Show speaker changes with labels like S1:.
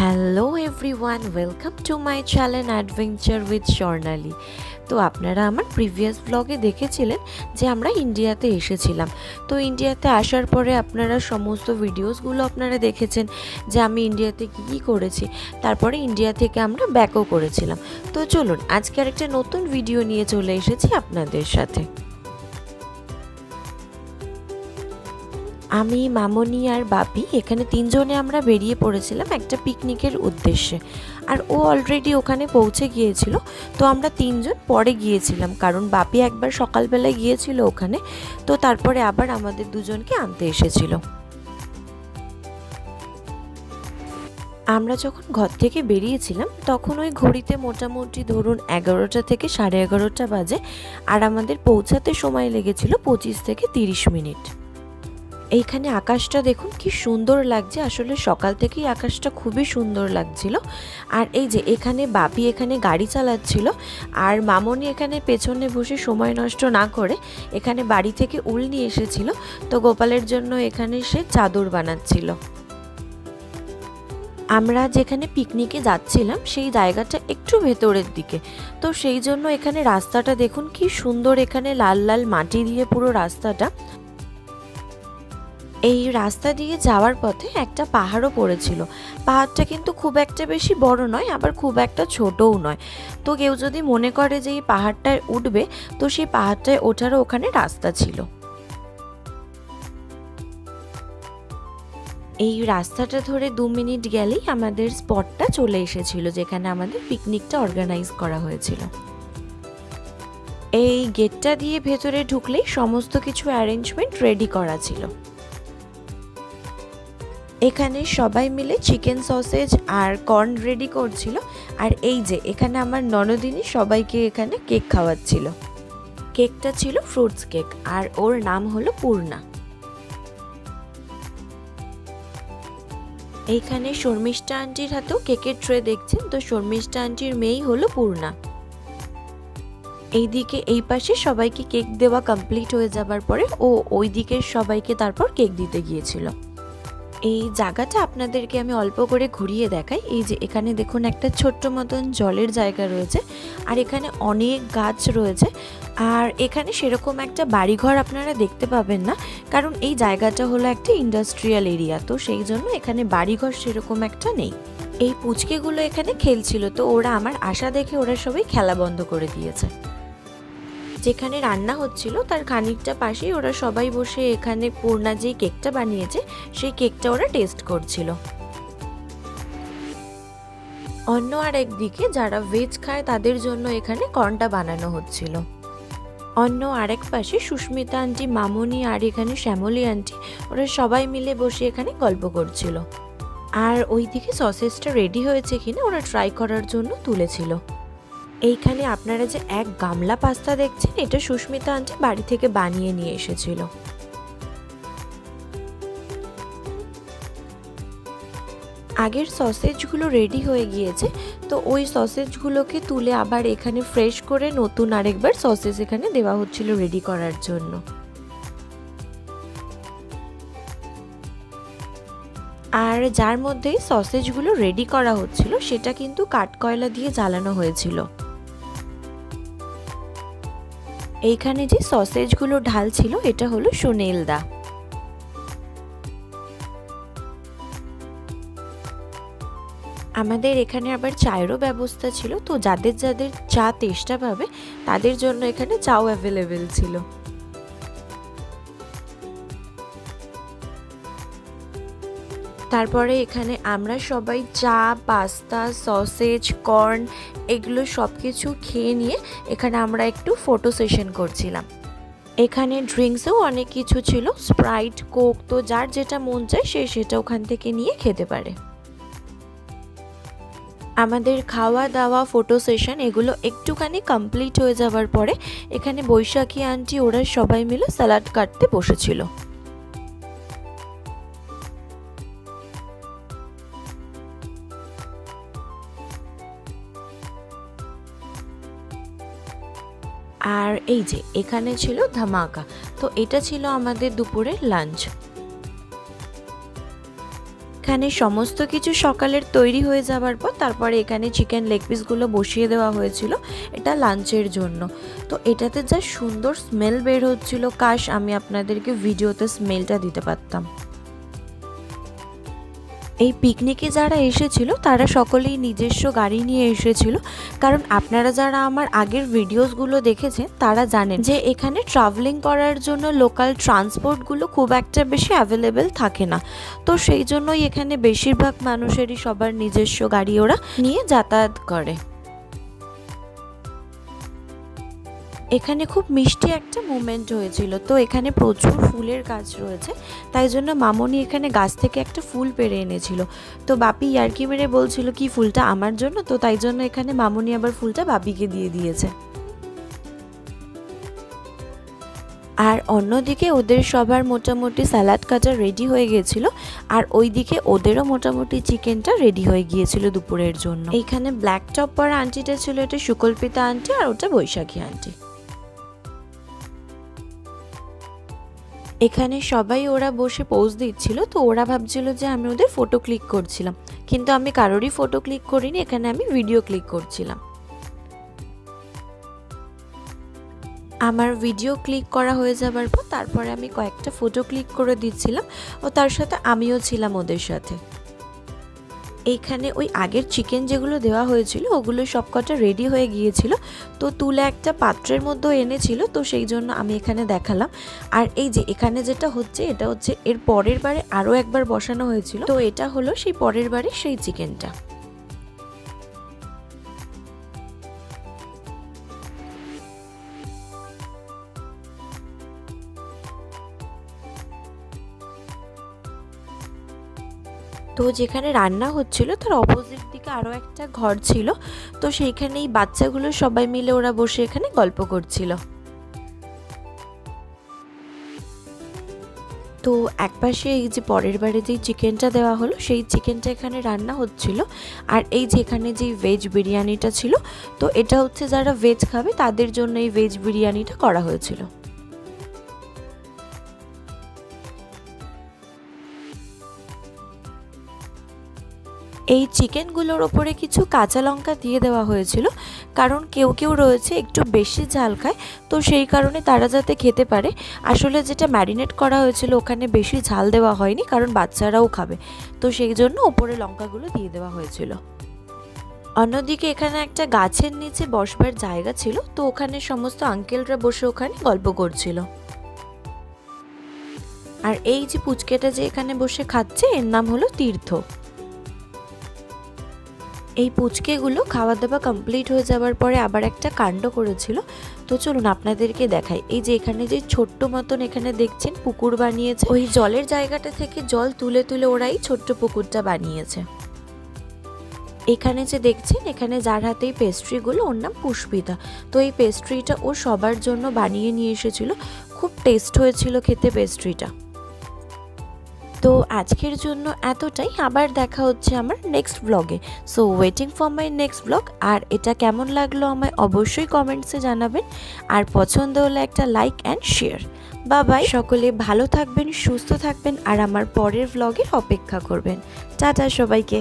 S1: Hello everyone, welcome to my channel adventure with Swarnali. তো আপনারা আমার প্রিভিয়াস ব্লগে দেখেছিলেন যে আমরা ইন্ডিয়াতে এসেছিলাম। তো ইন্ডিয়াতে আসার পরে আপনারা সমস্ত ভিডিওসগুলো আপনারা দেখেছেন যে আমি ইন্ডিয়াতে কী করেছি। তারপরে ইন্ডিয়া থেকে আমরা ব্যাকও করেছিলাম। তো চলুন আজকে আরেকটা নতুন ভিডিও নিয়ে চলে এসেছি আপনাদের সাথে। আমি, মামনি আর বাপি এখানে তিনজনে আমরা বেরিয়ে পড়েছিলাম একটা পিকনিকের উদ্দেশ্যে। আর ও অলরেডি ওখানে পৌঁছে গিয়েছিল। তো আমরা তিনজন পরে গিয়েছিলাম, কারণ বাপি একবার সকালবেলায় গিয়েছিল ওখানে। তো তারপরে আবার আমাদের দুজনকে আনতে এসেছিল। আমরা যখন ঘর থেকে বেরিয়েছিলাম তখন ওই ঘড়িতে মোটামুটি ধরুন 11টা থেকে 11:30 বাজে। আর আমাদের পৌঁছাতে সময় লেগেছিল 25 থেকে 30 মিনিট। এইখানে আকাশটা দেখুন কি সুন্দর লাগছে, আসলে সকাল থেকেই আকাশটা খুবই সুন্দর লাগছিল। আর এই যে এখানে বাপি এখানে গাড়ি চালাচ্ছিল, আর মামনি এখানে পেছনে বসে সময় নষ্ট না করে এখানে বাড়ি থেকে উল নিয়ে এসেছিল। তো গোপালের জন্য এখানে সে চাদর বানাচ্ছিল। আমরা যেখানে পিকনিকে যাচ্ছিলাম সেই জায়গাটা একটু ভেতরের দিকে, তো সেই জন্য এখানে রাস্তাটা দেখুন কি সুন্দর, এখানে লাল লাল মাটি দিয়ে পুরো রাস্তাটা। এই রাস্তা দিয়ে যাওয়ার পথে একটা পাহাড়ও পড়েছিল। পাহাড়টা কিন্তু খুব একটা বেশি বড় নয়, আবার খুব একটা ছোটও নয়। তো কেউ যদি মনে করে যে এই পাহাড়টায় উঠবে, তো সেই পাহাড়টায় ওঠারও ওখানে রাস্তা ছিল। এই রাস্তাটা ধরে 2 মিনিট গেলেই আমাদের স্পটটা চলে এসেছিল, যেখানে আমাদের পিকনিকটা অর্গানাইজ করা হয়েছিল। এই গেটটা দিয়ে ভেতরে ঢুকলেই সমস্ত কিছু অ্যারেঞ্জমেন্ট রেডি করা ছিল। এখানে সবাই মিলে চিকেন সসেজ আর কর্ন রেডি করছিল। আর এই যে এখানে আমার ননদিনী সবাইকে এখানে কেক খাওয়াচ্ছিল। কেকটা ছিল ফ্রুটস কেক, আর ওর নাম হলো পূর্ণা। এইখানে শর্মিষ্ঠা আন্টির হাতেও কেকের ট্রে দেখছেন, তো শর্মিষ্ঠা আন্টির মেয়েই হলো পূর্ণা। এইদিকে এই পাশে সবাইকে কেক দেওয়া কমপ্লিট হয়ে যাবার পরে ও ওই দিকের সবাইকে তারপর কেক দিতে গিয়েছিল। এই জায়গাটা আপনাদেরকে আমি অল্প করে ঘুরিয়ে দেখাই। এই যে এখানে দেখুন একটা ছোট্ট মতন জলের জায়গা রয়েছে, আর এখানে অনেক গাছ রয়েছে। আর এখানে সেরকম একটা বাড়িঘর আপনারা দেখতে পাবেন না, কারণ এই জায়গাটা হলো একটা ইন্ডাস্ট্রিয়াল এরিয়া, তো সেই জন্য এখানে বাড়িঘর সেরকম একটা নেই। এই পুচকেগুলো এখানে খেলছিল, তো ওরা আমার আশা দেখে ওরা সবাই খেলা বন্ধ করে দিয়েছে। যেখানে রান্না হচ্ছিল তার খানিকটা পাশেই ওরা সবাই বসে এখানে পূর্ণা যেই কেকটা বানিয়েছে সেই কেকটা ওরা টেস্ট করছিল। অন্য আর একদিকে যারা ভেজ খায় তাদের জন্য এখানে কর্নটা বানানো হচ্ছিল। অন্য আরেক পাশে সুস্মিতা আন্টি, মামনি আর এখানে শ্যামলী আন্টি ওরা সবাই মিলে বসে এখানে গল্প করছিল। আর ওইদিকে সসেজটা রেডি হয়েছে কিনা ওরা ট্রাই করার জন্য তুলেছিল। এইখানে আপনারা যে এক গামলা পাস্তা দেখছেন, এটা সুস্মিতা আন্টি বাড়ি থেকে বানিয়ে নিয়ে এসেছিল। আগের সসেজগুলো রেডি হয়ে গিয়েছে, তো ওই সসেজগুলোকে তুলে আবার এখানে ফ্রেশ করে নতুন আরেকবার সসেজ এখানে দেওয়া হচ্ছিল রেডি করার জন্য। আর যার মধ্যেই সসেজগুলো রেডি করা হচ্ছিল সেটা কিন্তু কাঠকয়লা দিয়ে জ্বালানো হয়েছিল। এইখানে যে সসেজগুলো ঢালছিল এটা হলো সুনীলদা। আমাদের এখানে আবার চায়েরও ব্যবস্থা ছিল, তো যাদের যাদের চা তেষ্টা পাবে তাদের জন্য এখানে চাও অ্যাভেলেবেল ছিল। তারপরে এখানে আমরা সবাই চা, পাস্তা, সসেজ, কর্ন এগুলো সব কিছু খেয়ে নিয়ে এখানে আমরা একটু ফটো সেশন করছিলাম। এখানে ড্রিঙ্কসেও অনেক কিছু ছিল, স্প্রাইট, কোক, তো যার যেটা মন চায় সে সেটা ওখান থেকে নিয়ে খেতে পারে। আমাদের খাওয়া দাওয়া, ফটো সেশন এগুলো একটুখানি কমপ্লিট হয়ে যাওয়ার পরে এখানে বৈশাখী আন্টি ওরা সবাই মিলে স্যালাড কাটতে বসেছিল। আর এই যে এখানে ছিল ধামাকা, তো এটা ছিল আমাদের দুপুরের লাঞ্চ। এখানে সমস্ত কিছু সকালের তৈরি হয়ে যাবার পর তারপরে এখানে চিকেন লেগ পিসগুলো বসিয়ে দেওয়া হয়েছিল এটা লাঞ্চের জন্য। তো এটাতে যা সুন্দর স্মেল বের হচ্ছিল, কাশ আমি আপনাদেরকে ভিডিওতে স্মেলটা দিতে পারতাম। এই পিকনিকে যারা এসেছিল তারা সকলেই নিজস্ব গাড়ি নিয়ে এসেছিল, কারণ আপনারা যারা আমার আগের ভিডিওসগুলো দেখেছেন তারা জানেন যে এখানে ট্রাভেলিং করার জন্য লোকাল ট্রান্সপোর্টগুলো খুব একটা বেশি অ্যাভেলেবেল থাকে না। তো সেই জন্যই এখানে বেশিরভাগ মানুষেরই সবার নিজস্ব গাড়ি ওরা নিয়ে যাতায়াত করে। এখানে খুব মিষ্টি একটা মোমেন্ট হয়েছিল। তো এখানে প্রচুর ফুলের গাছ রয়েছে, তাই জন্য মামনি এখানে গাছ থেকে একটা ফুল পেড়ে এনেছিল। তো বাপি ইয়ার্কি মেরে বলছিল কি ফুলটা আমার জন্য, তো তাই জন্য এখানে মামনি আবার ফুলটা বাপিকে দিয়ে দিয়েছে। আর অন্যদিকে ওদের সবার মোটামুটি স্যালাড কাটা রেডি হয়ে গিয়েছিল, আর ওইদিকে ওদেরও মোটামুটি চিকেনটা রেডি হয়ে গিয়েছিল দুপুরের জন্য। এইখানে ব্ল্যাক টপ পরা আন্টিটা ছিল এটা সুকল্পিতা আন্টি, আর ওটা বৈশাখী আন্টি। এখানে সবাই ওরা বসে পোজ দিচ্ছিল, তো ওরা ভাবছিল যে আমি ওদের ফটো ক্লিক করছিলাম, কিন্তু আমি কারোরই ফটো ক্লিক করিনি, এখানে আমি ভিডিও ক্লিক করছিলাম। আমার ভিডিও ক্লিক করা হয়ে যাবার পর তারপরে আমি কয়েকটা ফটো ক্লিক করে দিচ্ছিলাম, ও তার সাথে আমিও ছিলাম ওদের সাথে। এইখানে ওই আগের চিকেন যেগুলো দেওয়া হয়েছিল ওগুলো সবকটা রেডি হয়ে গিয়েছিল, তো তুলে একটা পাত্রের মধ্যে এনেছিল, তো সেই জন্য আমি এখানে দেখালাম। আর এই যে এখানে যেটা হচ্ছে এটা হচ্ছে এর পরের বারে আরও একবার বসানো হয়েছিল, তো এটা হলো সেই পরের বারে সেই চিকেনটা। তো যেখানে রান্না হচ্ছিল তার অপোজিট দিকে আরও একটা ঘর ছিল, তো সেইখানেই বাচ্চাগুলো সবাই মিলে ওরা বসে এখানে গল্প করছিল। তো একপাশে এই যে পরের বারে যেই চিকেনটা দেওয়া হলো সেই চিকেনটা এখানে রান্না হচ্ছিল, আর এই যে এখানে যেই ভেজ বিরিয়ানিটা ছিল, তো এটা হচ্ছে যারা ভেজ খাবে তাদের জন্য এই ভেজ বিরিয়ানিটা করা হয়েছিল। এই চিকেনগুলোর ওপরে কিছু কাঁচা লঙ্কা দিয়ে দেওয়া হয়েছিল, কারণ কেউ কেউ রয়েছে একটু বেশি ঝাল খায়, তো সেই কারণে তারা যাতে খেতে পারে। আসলে যেটা ম্যারিনেট করা হয়েছিল ওখানে বেশি ঝাল দেওয়া হয়নি, কারণ বাচ্চারাও খাবে, তো সেই জন্য ওপরে লঙ্কাগুলো দিয়ে দেওয়া হয়েছিল। অন্যদিকে এখানে একটা গাছের নিচে বসবার জায়গা ছিল, তো ওখানে সমস্ত আঙ্কেলরা বসে ওখানে গল্প করছিল। আর এই যে পুচকেটা যে এখানে বসে খাচ্ছে এর নাম হলো তীর্থ। এই পুচকেগুলো খাওয়া দাওয়া কমপ্লিট হয়ে যাওয়ার পরে আবার একটা কাণ্ড করেছিল, তো চলুন আপনাদেরকে দেখাই। এই যে এখানে যে ছোট্ট মতন এখানে দেখছেন পুকুর বানিয়েছে, ওই জলের জায়গাটা থেকে জল তুলে তুলে ওরাই ছোট্ট পুকুরটা বানিয়েছে। এখানে যে দেখছেন এখানে যার হাতে এই পেস্ট্রিগুলো ওর নাম পুষ্পিতা। তো এই পেস্ট্রিটা ও সবার জন্য বানিয়ে নিয়ে এসেছিল, খুব টেস্ট হয়েছিল খেতে পেস্ট্রিটা। তো আজকের জন্য এতটাই, আবার দেখা হচ্ছে আমার নেক্সট ব্লগে। So waiting for my next blog. আর এটা কেমন লাগলো আমায় অবশ্যই কমেন্টসে জানাবেন, আর পছন্দ হলে একটা লাইক অ্যান্ড শেয়ার। বাই, সকলে ভালো থাকবেন, সুস্থ থাকবেন, আর আমার পরের ব্লগের অপেক্ষা করবেন। টাটা সবাইকে।